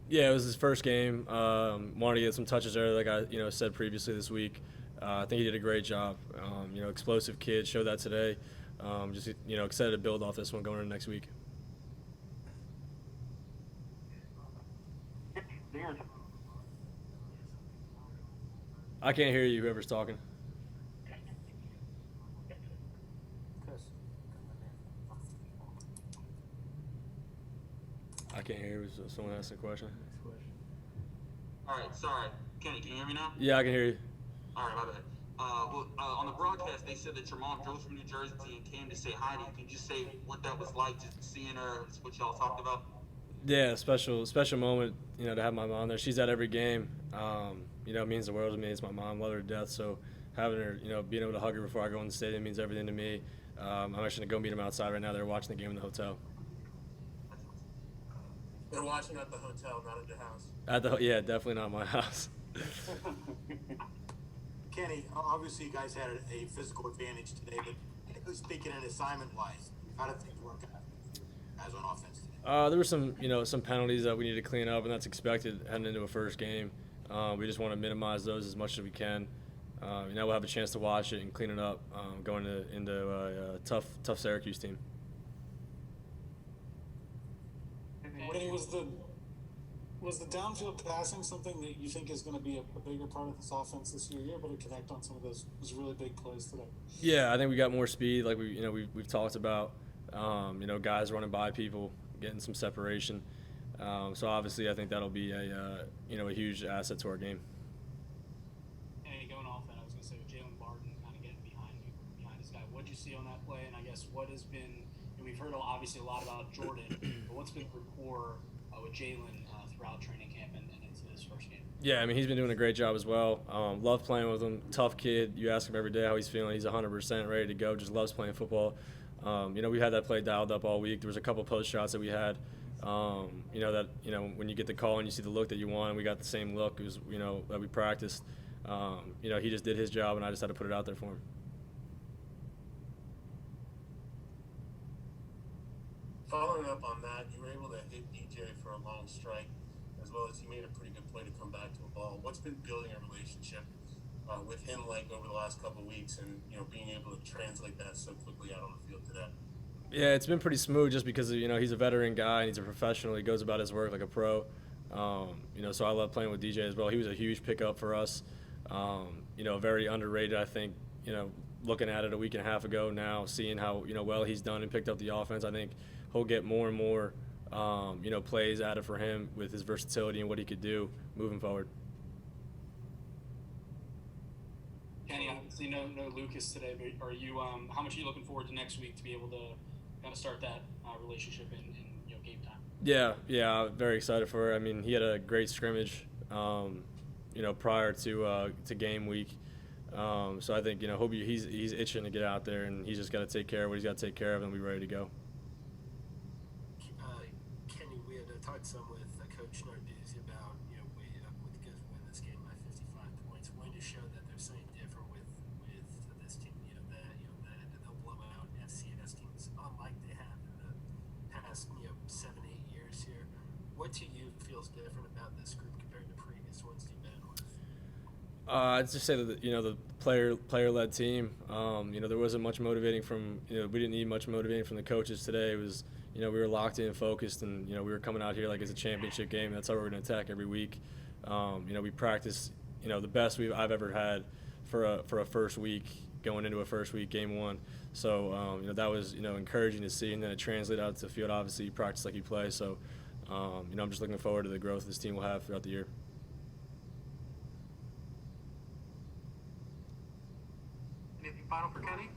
Yeah, it was his first game. Wanted to get some touches there, like I said previously this week. I think he did a great job. Explosive kid, showed that today. Just excited to build off this one going into next week. I can't hear you. Whoever's talking. I can't hear you. Someone asked a question. All right, sorry. Kenny, can you hear me now? Yeah, I can hear you. All right, my bad. On the broadcast, they said that your mom drove from New Jersey and came to say hi to you. Can you just say what that was like, just seeing her, what y'all talked about? Yeah, special moment. To have my mom there. She's at every game. It means the world to me. It's my mom. Love her to death. So having her, being able to hug her before I go in the stadium means everything to me. I'm actually gonna go meet them outside right now. They're watching the game in the hotel. They're watching at the hotel, not at your house. Yeah, definitely not my house. Kenny, obviously you guys had a physical advantage today, but technically speaking and assignment-wise, how did things work out as on offense today? There were some penalties that we need to clean up, and that's expected heading into a first game. We just want to minimize those as much as we can. We'll have a chance to watch it and clean it up going into a tough Syracuse team. Kenny, was the downfield passing something that you think is going to be a bigger part of this offense this year? You're able to connect on some of those really big plays today. Yeah, I think we got more speed, like we've talked about. Guys running by people, getting some separation. So obviously, I think that'll be a huge asset to our game. And going off that, I was going to say with Jalen Barton kind of getting behind this guy. What did you see on that play? And I guess what has been, and we've heard obviously a lot about Jordan, but what's been the rapport with Jalen throughout training camp and into this first game? Yeah, he's been doing a great job as well. Love playing with him. Tough kid. You ask him every day how he's feeling. He's 100% ready to go. Just loves playing football. We had that play dialed up all week. There was a couple post shots that we had. When you get the call and you see the look that you want, and we got the same look. It was that we practiced. He just did his job, and I just had to put it out there for him. Following up on that, you were able to hit DJ for a long strike, as well as you made a pretty good play to come back to a ball. What's been building a relationship with him like over the last couple of weeks, and being able to translate that so quickly out on the field today? Yeah, it's been pretty smooth just because he's a veteran guy and he's a professional. He goes about his work like a pro. So I love playing with DJ as well. He was a huge pickup for us. Very underrated, I think. Looking at it a week and a half ago now, seeing how well he's done and picked up the offense, I think he'll get more and more plays added for him with his versatility and what he could do moving forward. Kenny, obviously no Lucas today, but are you how much are you looking forward to next week to be able to kind of start that relationship in game time? Yeah, very excited for it. He had a great scrimmage, prior to game week. So I think he's itching to get out there, and he's just got to take care of what he's got to take care of, and be ready to go. Kenny, we had talked some with Coach Narduzzi about with the guys win this game by 55 points. When to show that there's something different with this team, that they'll blow out FCS teams unlike they have in the past 7-8 years here. What to you feels different about this group compared to previous ones you've been with? I'd just say that the player-led team. There wasn't much motivating from we didn't need much motivating from the coaches today. It was we were locked in, focused, and we were coming out here like it's a championship game. That's how we're going to attack every week. We practice the best I've ever had for a first week going into a first week game one. So that was encouraging to see, and then it translated out to the field. Obviously, you practice like you play. So I'm just looking forward to the growth this team will have throughout the year. Anything final for Kenny?